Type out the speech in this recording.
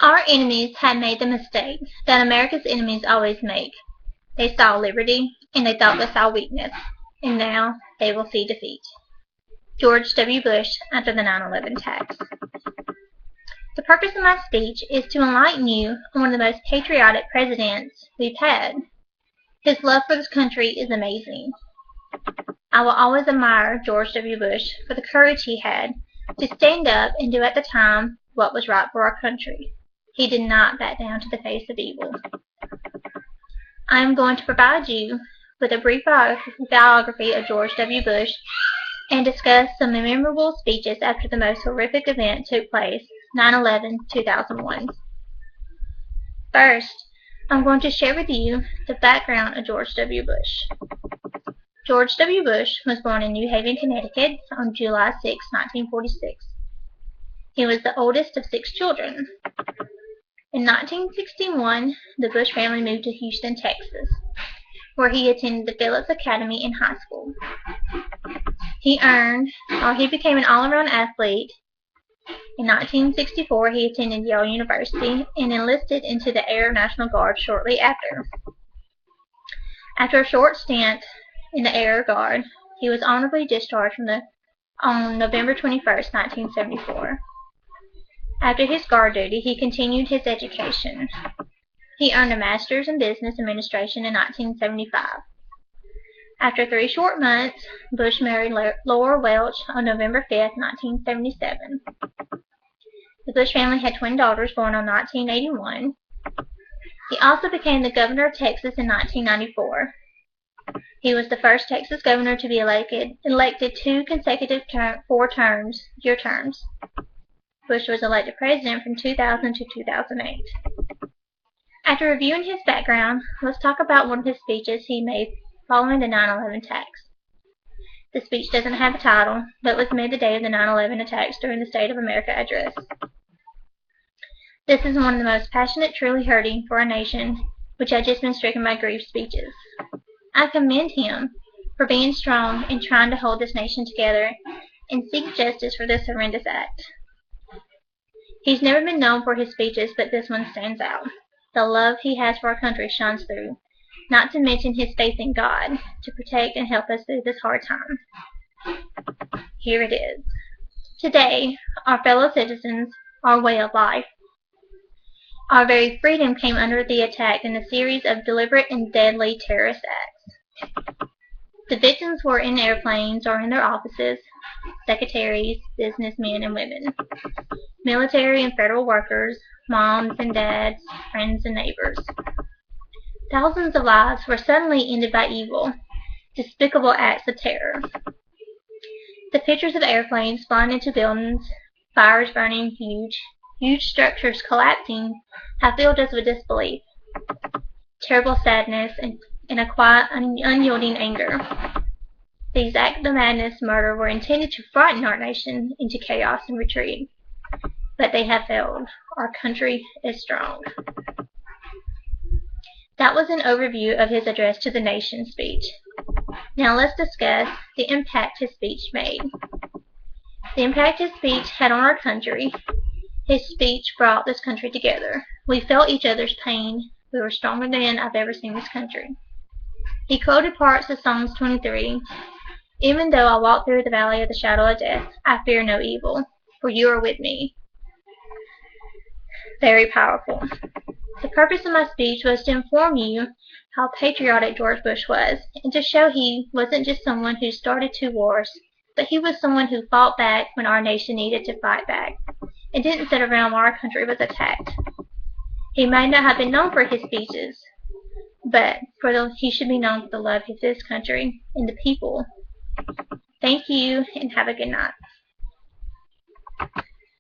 Our enemies had made the mistake that America's enemies always make. They saw liberty, and they thought they saw weakness, and now they will see defeat. George W. Bush after the 9/11 attacks. The purpose of my speech is to enlighten you on one of the most patriotic presidents we've had. His love for this country is amazing. I will always admire George W. Bush for the courage he had to stand up and do at the time what was right for our country. He did not back down to the face of evil. I am going to provide you with a brief biography of George W. Bush and discuss some memorable speeches after the most horrific event took place, 9/11/2001. First, I'm going to share with you the background of George W. Bush. George W. Bush was born in New Haven, Connecticut on July 6, 1946. He was the oldest of 6 children. In 1961, the Bush family moved to Houston, Texas, where he attended the Phillips Academy in high school. He became an all-around athlete. In 1964, he attended Yale University and enlisted into the Air National Guard shortly after. After a short stint in the Air Guard, he was honorably discharged on November 21, 1974. After his guard duty, he continued his education. He earned a master's in business administration in 1975. After 3 short months, Bush married Laura Welch on November 5, 1977. The Bush family had twin daughters born in 1981. He also became the governor of Texas in 1994. He was the first Texas governor to be elected 2 consecutive 4-year terms. Bush was elected president from 2000 to 2008. After reviewing his background, let's talk about one of his speeches he made following the 9/11 attacks. The speech doesn't have a title, but was made the day of the 9/11 attacks during the State of America address. This is one of the most passionate, truly hurting for our nation, which had just been stricken by grief speeches. I commend him for being strong and trying to hold this nation together and seek justice for this horrendous act. He's never been known for his speeches, but this one stands out. The love he has for our country shines through, not to mention his faith in God to protect and help us through this hard time. Here it is. Today, our fellow citizens, our way of life, our very freedom came under the attack in a series of deliberate and deadly terrorist acts. The victims were in airplanes or in their offices, secretaries, businessmen and women, military and federal workers, moms and dads, friends and neighbors. Thousands of lives were suddenly ended by evil, despicable acts of terror. The pictures of airplanes flying into buildings, fires burning huge structures collapsing have filled us with disbelief, terrible sadness, and a quiet, unyielding anger. These acts of madness and murder were intended to frighten our nation into chaos and retreat, but they have failed. Our country is strong. That was an overview of his address to the nation speech. Now let's discuss the impact his speech made. The impact his speech had on our country. His speech brought this country together. We felt each other's pain. We were stronger than I've ever seen this country. He quoted parts of Psalms 23. Even though I walk through the valley of the shadow of death, I fear no evil, for you are with me. Very powerful. The purpose of my speech was to inform you how patriotic George Bush was, and to show he wasn't just someone who started 2 wars, but he was someone who fought back when our nation needed to fight back, and didn't sit around while our country was attacked. He might not have been known for his speeches, but he should be known for the love of this country and the people. Thank you, and have a good night.